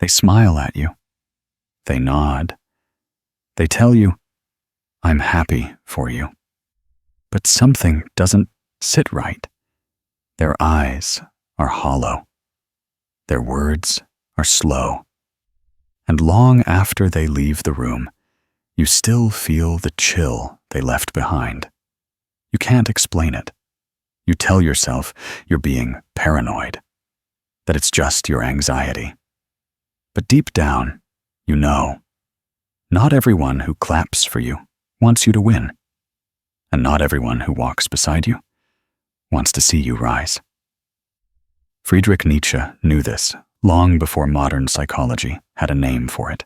They smile at you. They nod. They tell you, "I'm happy for you." But something doesn't sit right. Their eyes are hollow. Their words are slow. And long after they leave the room, you still feel the chill they left behind. You can't explain it. You tell yourself you're being paranoid, that it's just your anxiety. But deep down, you know, not everyone who claps for you wants you to win, and not everyone who walks beside you wants to see you rise. Friedrich Nietzsche knew this long before modern psychology had a name for it.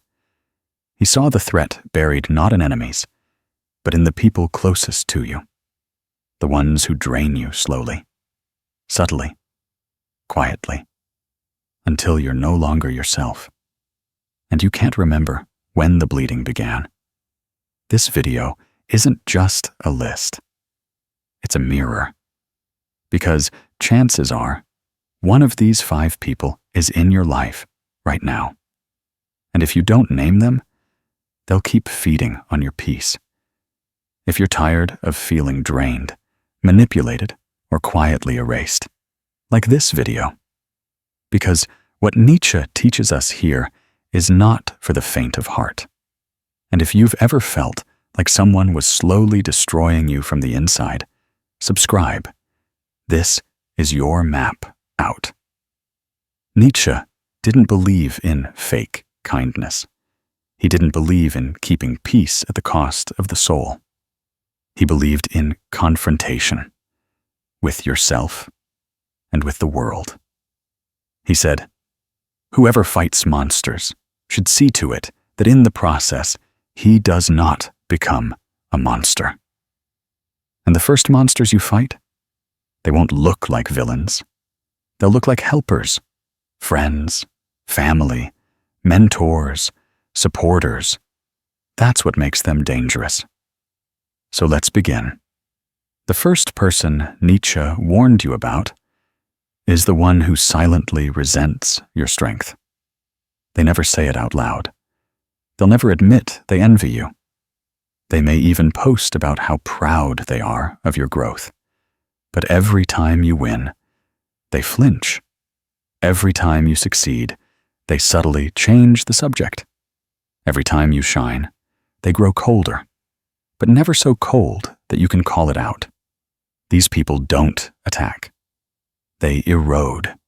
He saw the threat buried not in enemies, but in the people closest to you, the ones who drain you slowly, subtly, quietly, until you're no longer yourself, and you can't remember when the bleeding began. This video isn't just a list. It's a mirror. Because chances are, one of these 5 people is in your life right now. And if you don't name them, they'll keep feeding on your peace. If you're tired of feeling drained, manipulated, or quietly erased, like this video. Because what Nietzsche teaches us here is not for the faint of heart. And if you've ever felt like someone was slowly destroying you from the inside, subscribe. This is your map out. Nietzsche didn't believe in fake kindness. He didn't believe in keeping peace at the cost of the soul. He believed in confrontation with yourself and with the world. He said, "Whoever fights monsters should see to it that in the process he does not become a monster." And the first monsters you fight, they won't look like villains. They'll look like helpers, friends, family, mentors, supporters. That's what makes them dangerous. So let's begin. The first person Nietzsche warned you about is the one who silently resents your strength. They never say it out loud. They'll never admit they envy you. They may even post about how proud they are of your growth. But every time you win, they flinch. Every time you succeed, they subtly change the subject. Every time you shine, they grow colder, but never so cold that you can call it out. These people don't attack. They erode.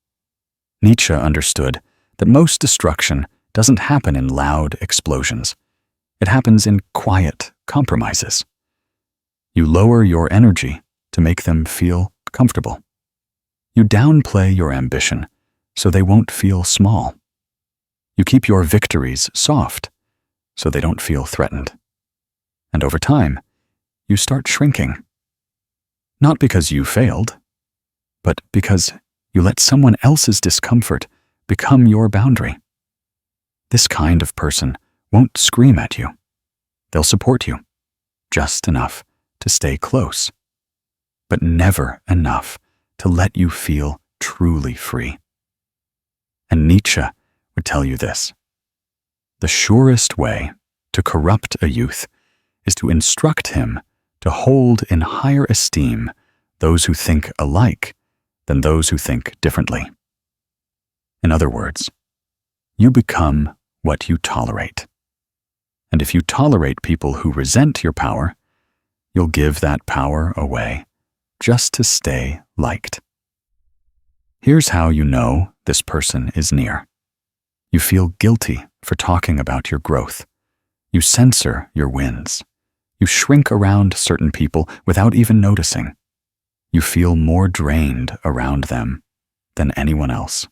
Nietzsche understood that most destruction doesn't happen in loud explosions. It happens in quiet compromises. You lower your energy to make them feel comfortable. You downplay your ambition so they won't feel small. You keep your victories soft so they don't feel threatened. And over time, you start shrinking. Not because you failed, but because you let someone else's discomfort become your boundary. This kind of person won't scream at you. They'll support you, just enough to stay close, but never enough to let you feel truly free. And Nietzsche would tell you this: the surest way to corrupt a youth is to instruct him to hold in higher esteem those who think alike than those who think differently. In other words, you become what you tolerate. And if you tolerate people who resent your power, you'll give that power away just to stay liked. Here's how you know this person is near. You feel guilty for talking about your growth. You censor your wins. You shrink around certain people without even noticing. You feel more drained around them than anyone else.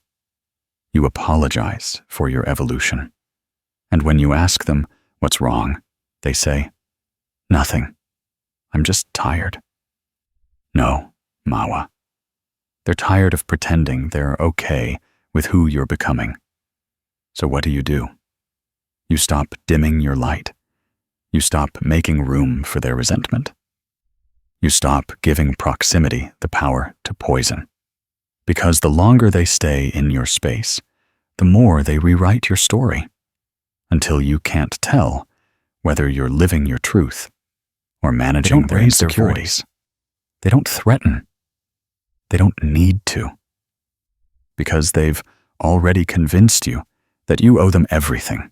You apologize for your evolution. And when you ask them what's wrong, they say, "Nothing. I'm just tired." No, Mawa. They're tired of pretending they're okay with who you're becoming. So what do? You stop dimming your light. You stop making room for their resentment. You stop giving proximity the power to poison. Because the longer they stay in your space, the more they rewrite your story, until you can't tell whether you're living your truth or managing their insecurities. They don't threaten. They don't need to. Because they've already convinced you that you owe them everything.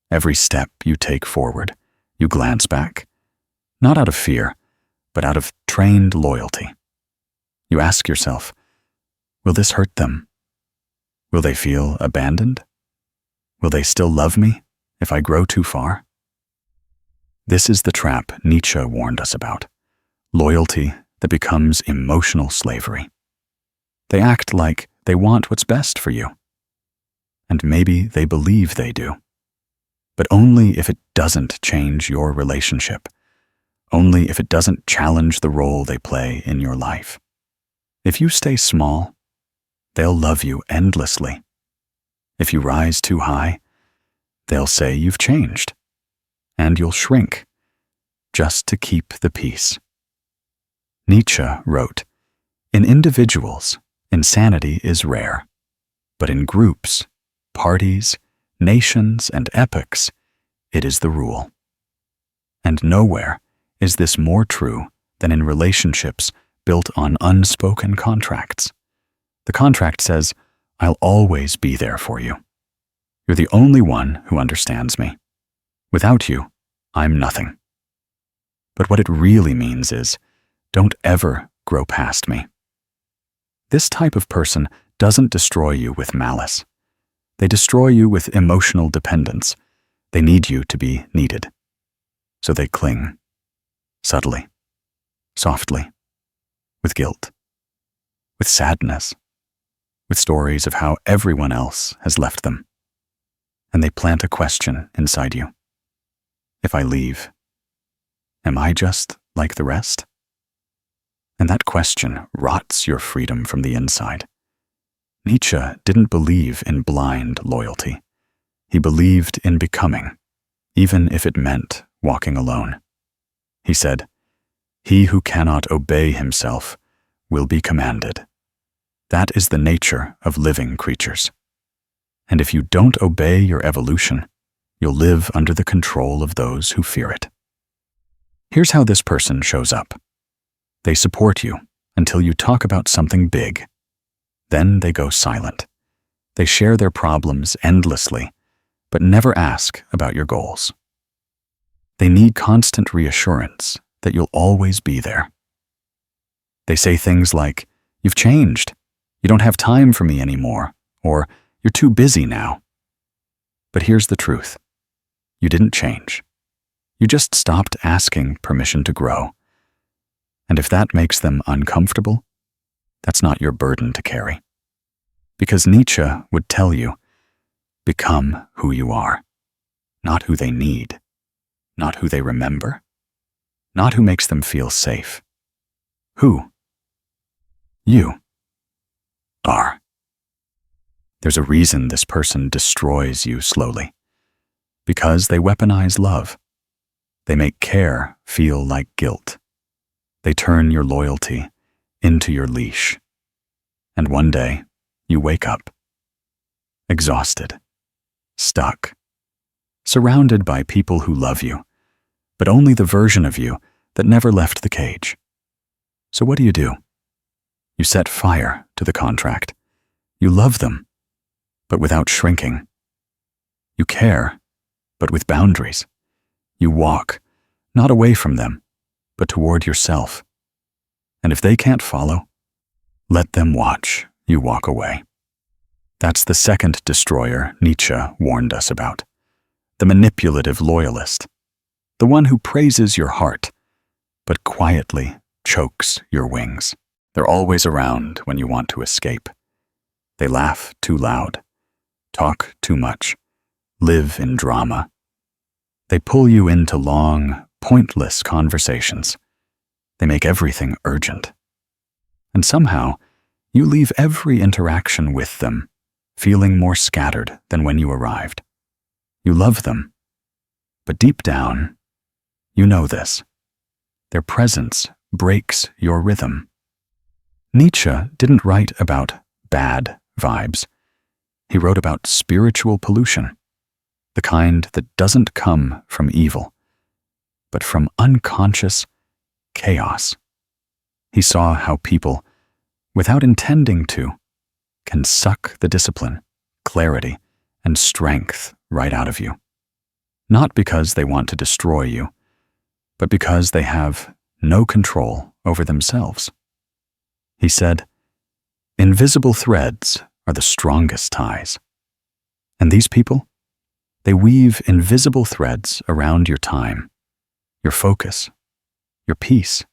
Every step you take forward, you glance back, not out of fear, but out of trained loyalty. You ask yourself, will this hurt them? Will they feel abandoned? Will they still love me if I grow too far? This is the trap Nietzsche warned us about, loyalty that becomes emotional slavery. They act like they want what's best for you. And maybe they believe they do. But only if it doesn't change your relationship, only if it doesn't challenge the role they play in your life. If you stay small, they'll love you endlessly. If you rise too high, they'll say you've changed, and you'll shrink just to keep the peace. Nietzsche wrote, "In individuals, insanity is rare, but in groups, parties, nations, and epochs, it is the rule." And nowhere is this more true than in relationships built on unspoken contracts. The contract says, "I'll always be there for you. You're the only one who understands me. Without you, I'm nothing." But what it really means is, don't ever grow past me. This type of person doesn't destroy you with malice. They destroy you with emotional dependence. They need you to be needed. So they cling, subtly, softly, with guilt, with sadness, with stories of how everyone else has left them. And they plant a question inside you. If I leave, am I just like the rest? And that question rots your freedom from the inside. Nietzsche didn't believe in blind loyalty. He believed in becoming, even if it meant walking alone. He said, "He who cannot obey himself will be commanded." That is the nature of living creatures. And if you don't obey your evolution, you'll live under the control of those who fear it. Here's how this person shows up. They support you until you talk about something big. Then they go silent. They share their problems endlessly, but never ask about your goals. They need constant reassurance that you'll always be there. They say things like, "You've changed. You don't have time for me anymore," or "You're too busy now." But here's the truth. You didn't change. You just stopped asking permission to grow. And if that makes them uncomfortable, that's not your burden to carry. Because Nietzsche would tell you, become who you are, not who they need, not who they remember, not who makes them feel safe. Who you are. There's a reason this person destroys you slowly. Because they weaponize love. They make care feel like guilt. They turn your loyalty into your leash. And one day, you wake up, exhausted, stuck, surrounded by people who love you, but only the version of you that never left the cage. So what do? You set fire to the contract. You love them, but without shrinking. You care, but with boundaries. You walk, not away from them, but toward yourself. And if they can't follow, let them watch you walk away. That's the second destroyer Nietzsche warned us about. The manipulative loyalist. The one who praises your heart, but quietly chokes your wings. They're always around when you want to escape. They laugh too loud, talk too much, live in drama. They pull you into long, pointless conversations. They make everything urgent. And somehow, you leave every interaction with them feeling more scattered than when you arrived. You love them, but deep down, you know this. Their presence breaks your rhythm. Nietzsche didn't write about bad vibes. He wrote about spiritual pollution, the kind that doesn't come from evil, but from unconscious chaos. He saw how people, without intending to, can suck the discipline, clarity, and strength right out of you. Not because they want to destroy you, but because they have no control over themselves. He said, "Invisible threads are the strongest ties." And these people, they weave invisible threads around your time, your focus, your peace.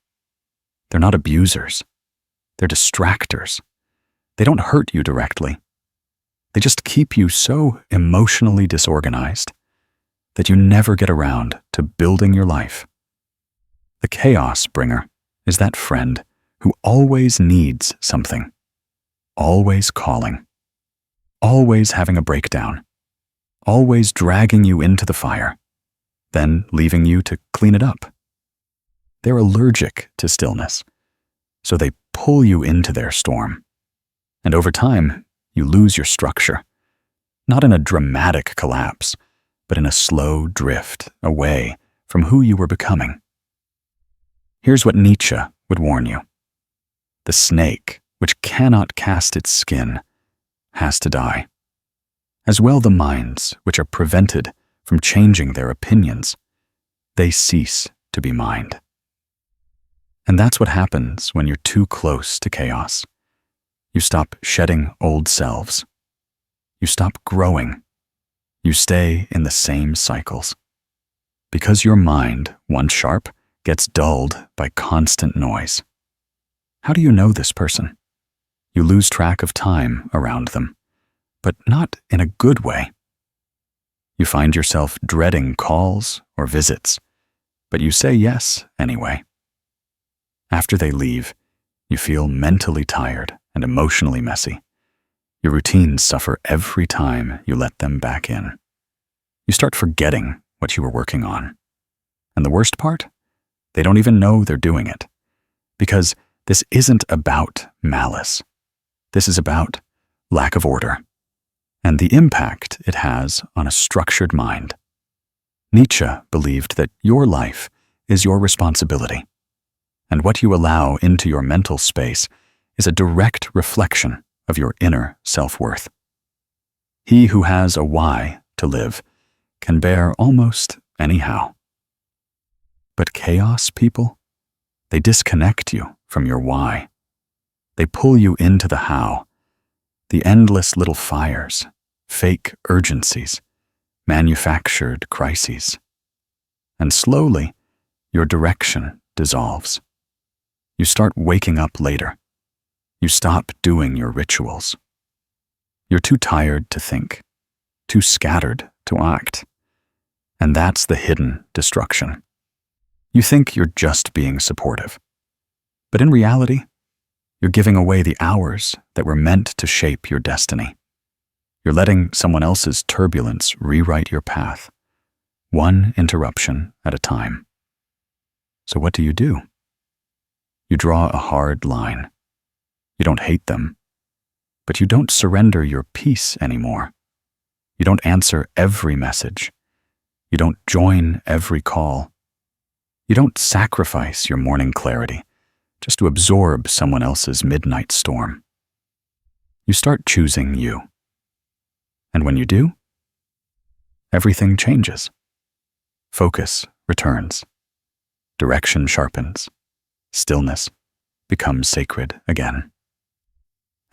They're not abusers. They're distractors. They don't hurt you directly. They just keep you so emotionally disorganized that you never get around to building your life. The chaosbringer is that friend who always needs something, always calling, always having a breakdown, always dragging you into the fire, then leaving you to clean it up. They're allergic to stillness, so they pull you into their storm. And over time, you lose your structure, not in a dramatic collapse, but in a slow drift away from who you were becoming. Here's what Nietzsche would warn you. The snake, which cannot cast its skin, has to die. As well the minds which are prevented from changing their opinions, they cease to be mind. And that's what happens when you're too close to chaos. You stop shedding old selves. You stop growing. You stay in the same cycles. Because your mind, once sharp, gets dulled by constant noise. How do you know this person? You lose track of time around them, but not in a good way. You find yourself dreading calls or visits, but you say yes anyway. After they leave, you feel mentally tired and emotionally messy. Your routines suffer every time you let them back in. You start forgetting what you were working on. And the worst part? They don't even know they're doing it. Because this isn't about malice. This is about lack of order and the impact it has on a structured mind. Nietzsche believed that your life is your responsibility, and what you allow into your mental space is a direct reflection of your inner self-worth. He who has a why to live can bear almost anyhow. But chaos people, they disconnect you from your why. They pull you into the how, the endless little fires, fake urgencies, manufactured crises. And slowly, your direction dissolves. You start waking up later. You stop doing your rituals. You're too tired to think, too scattered to act. And that's the hidden destruction. You think you're just being supportive. But in reality, you're giving away the hours that were meant to shape your destiny. You're letting someone else's turbulence rewrite your path, one interruption at a time. So what do? You draw a hard line. You don't hate them, but you don't surrender your peace anymore. You don't answer every message. You don't join every call. You don't sacrifice your morning clarity just to absorb someone else's midnight storm. You start choosing you. And when you do, everything changes. Focus returns. Direction sharpens. Stillness becomes sacred again.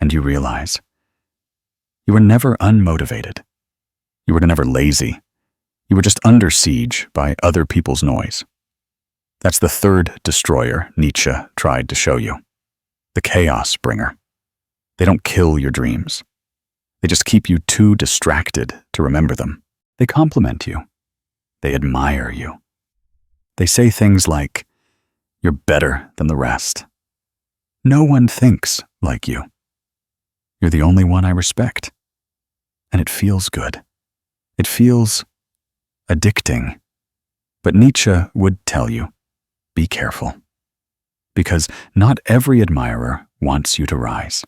And you realize you were never unmotivated. You were never lazy. You were just under siege by other people's noise. That's the third destroyer Nietzsche tried to show you, the chaosbringer. They don't kill your dreams. They just keep you too distracted to remember them. They compliment you. They admire you. They say things like, "You're better than the rest. No one thinks like you. You're the only one I respect." And it feels good. It feels addicting. But Nietzsche would tell you, be careful. Because not every admirer wants you to rise.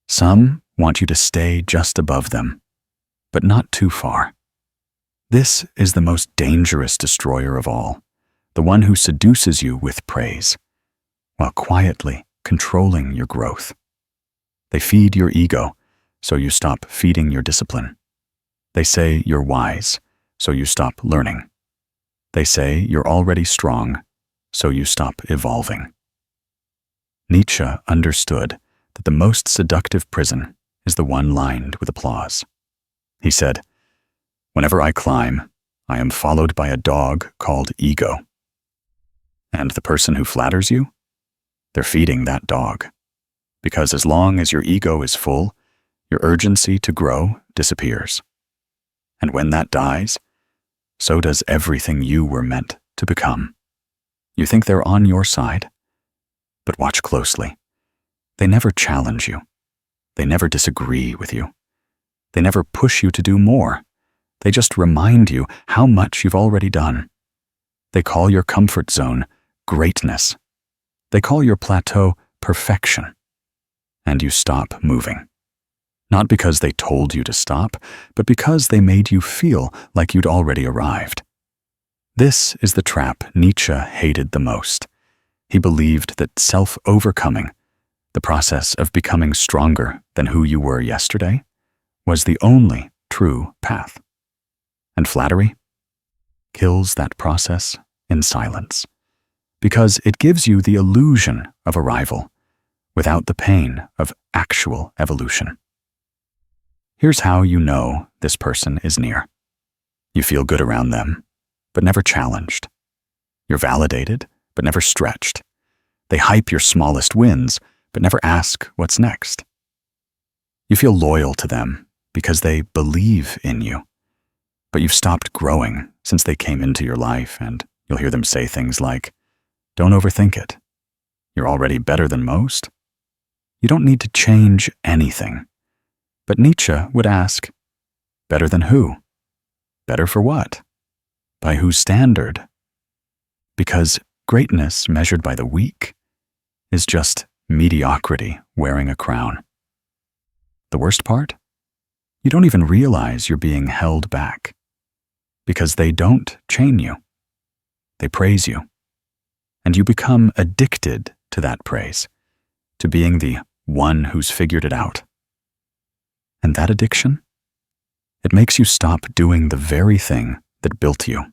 Some want you to stay just above them, but not too far. This is the most dangerous destroyer of all, the one who seduces you with praise, while quietly controlling your growth. They feed your ego, so you stop feeding your discipline. They say you're wise, so you stop learning. They say you're already strong, so you stop evolving. Nietzsche understood that the most seductive prison is the one lined with applause. He said, "Whenever I climb, I am followed by a dog called ego. And the person who flatters you? They're feeding that dog. Because as long as your ego is full, your urgency to grow disappears. And when that dies, so does everything you were meant to become. You think they're on your side? But watch closely. They never challenge you. They never disagree with you. They never push you to do more. They just remind you how much you've already done. They call your comfort zone greatness. They call your plateau perfection. And you stop moving. Not because they told you to stop, but because they made you feel like you'd already arrived. This is the trap Nietzsche hated the most. He believed that self-overcoming, the process of becoming stronger than who you were yesterday, was the only true path. And flattery kills that process in silence, because it gives you the illusion of arrival without the pain of actual evolution. Here's how you know this person is near. You feel good around them, but never challenged. You're validated, but never stretched. They hype your smallest wins, but never ask what's next. You feel loyal to them because they believe in you, but you've stopped growing since they came into your life, and you'll hear them say things like, "Don't overthink it. You're already better than most. You don't need to change anything." But Nietzsche would ask, better than who? Better for what? By whose standard? Because greatness measured by the weak is just mediocrity wearing a crown. The worst part? You don't even realize you're being held back, because they don't chain you. They praise you. And you become addicted to that praise, to being the one who's figured it out. And that addiction? It makes you stop doing the very thing that built you,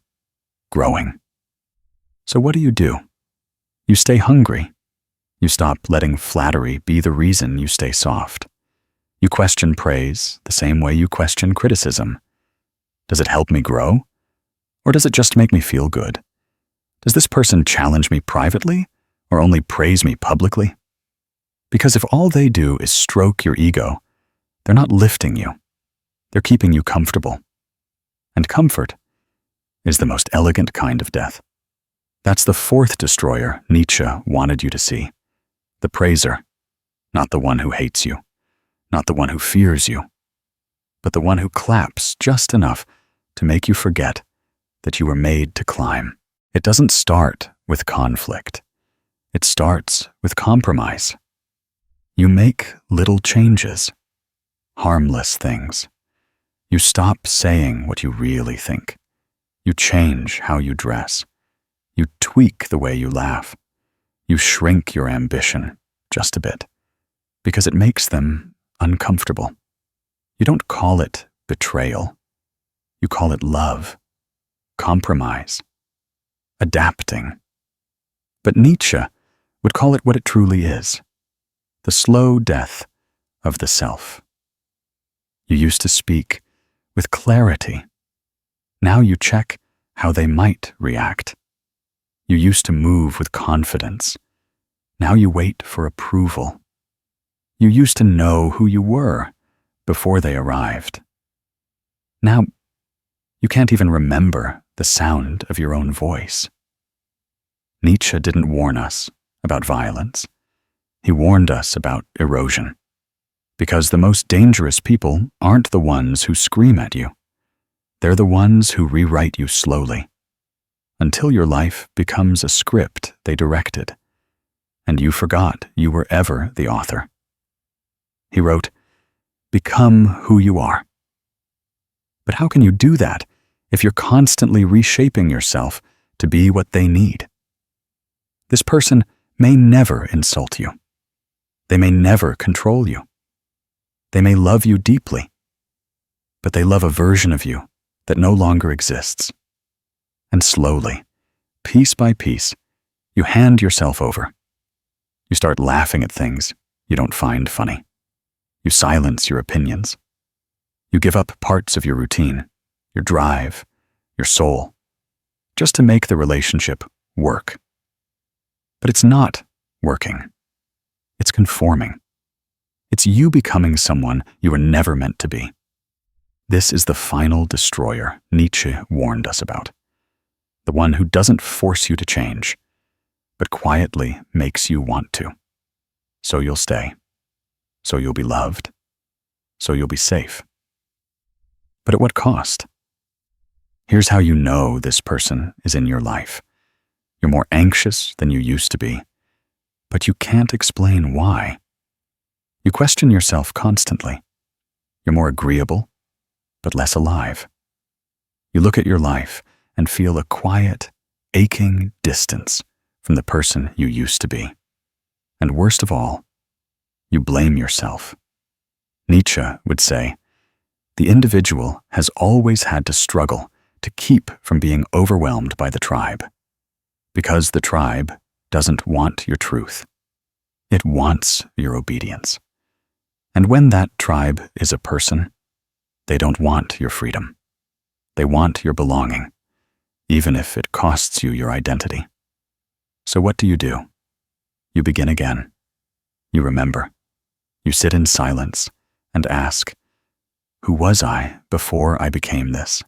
growing. So what do? You stay hungry. You stop letting flattery be the reason you stay soft. You question praise the same way you question criticism. Does it help me grow? Or does it just make me feel good? Does this person challenge me privately or only praise me publicly? Because if all they do is stroke your ego, they're not lifting you. They're keeping you comfortable. And comfort is the most elegant kind of death. That's the fourth destroyer Nietzsche wanted you to see. The praiser, not the one who hates you, not the one who fears you, but the one who claps just enough to make you forget that you were made to climb. It doesn't start with conflict. It starts with compromise. You make little changes, harmless things. You stop saying what you really think. You change how you dress. You tweak the way you laugh. You shrink your ambition just a bit, because it makes them uncomfortable. You don't call it betrayal. You call it love, compromise, adapting. But Nietzsche would call it what it truly is, the slow death of the self. You used to speak with clarity. Now you check how they might react. You used to move with confidence. Now you wait for approval. You used to know who you were before they arrived. Now you can't even remember the sound of your own voice. Nietzsche didn't warn us about violence. He warned us about erosion. Because the most dangerous people aren't the ones who scream at you. They're the ones who rewrite you slowly, until your life becomes a script they directed, and you forgot you were ever the author. He wrote, "Become who you are. But how can you do that if you're constantly reshaping yourself to be what they need? This person may never insult you. They may never control you. They may love you deeply, but they love a version of you that no longer exists. And slowly, piece by piece, you hand yourself over. You start laughing at things you don't find funny. You silence your opinions. You give up parts of your routine, your drive, your soul, just to make the relationship work. But it's not working. It's conforming. It's you becoming someone you were never meant to be. This is the final destroyer Nietzsche warned us about. The one who doesn't force you to change, but quietly makes you want to. So you'll stay. So you'll be loved. So you'll be safe. But at what cost? Here's how you know this person is in your life. You're more anxious than you used to be, but you can't explain why. You question yourself constantly. You're more agreeable, but less alive. You look at your life and feel a quiet, aching distance from the person you used to be. And worst of all, you blame yourself. Nietzsche would say, the individual has always had to struggle to keep from being overwhelmed by the tribe, because the tribe doesn't want your truth. It wants your obedience. And when that tribe is a person, they don't want your freedom. They want your belonging, even if it costs you your identity. So what do? You begin again. You remember. You sit in silence and ask, who was I before I became this?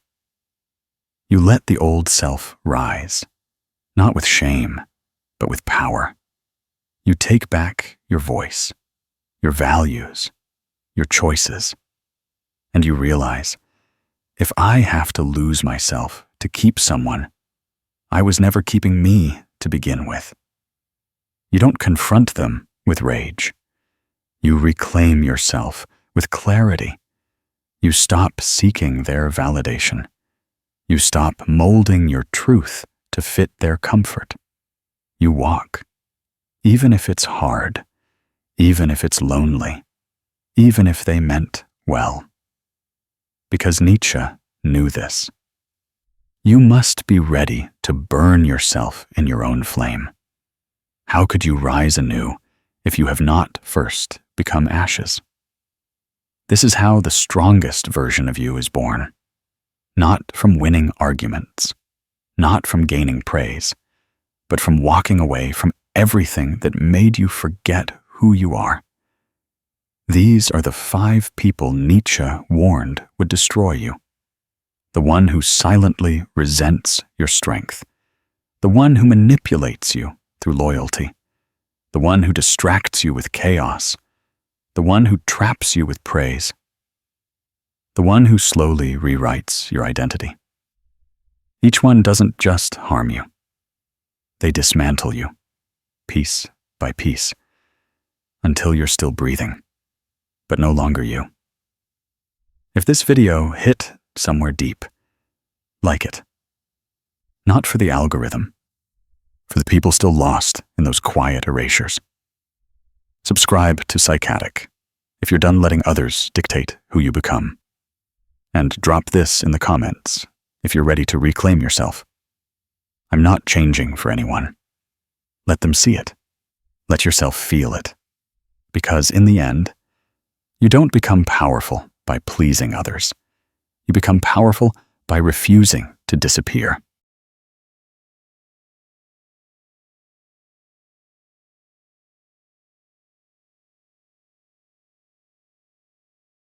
You let the old self rise, not with shame, but with power. You take back your voice, your values, your choices, and you realize, if I have to lose myself to keep someone, I was never keeping me to begin with. You don't confront them with rage. You reclaim yourself with clarity. You stop seeking their validation. You stop molding your truth to fit their comfort. You walk, even if it's hard, even if it's lonely, even if they meant well. Because Nietzsche knew this. You must be ready to burn yourself in your own flame. How could you rise anew if you have not first become ashes? This is how the strongest version of you is born. Not from winning arguments, not from gaining praise, but from walking away from everything that made you forget who you are. These are the 5 people Nietzsche warned would destroy you. The one who silently resents your strength. The one who manipulates you through loyalty. The one who distracts you with chaos. The one who traps you with praise. The one who slowly rewrites your identity. Each one doesn't just harm you. They dismantle you, piece by piece, until you're still breathing, but no longer you. If this video hit somewhere deep, like it. Not for the algorithm, for the people still lost in those quiet erasures. Subscribe to Psychatic if you're done letting others dictate who you become. And drop this in the comments if you're ready to reclaim yourself. I'm not changing for anyone. Let them see it. Let yourself feel it. Because in the end, you don't become powerful by pleasing others. You become powerful by refusing to disappear.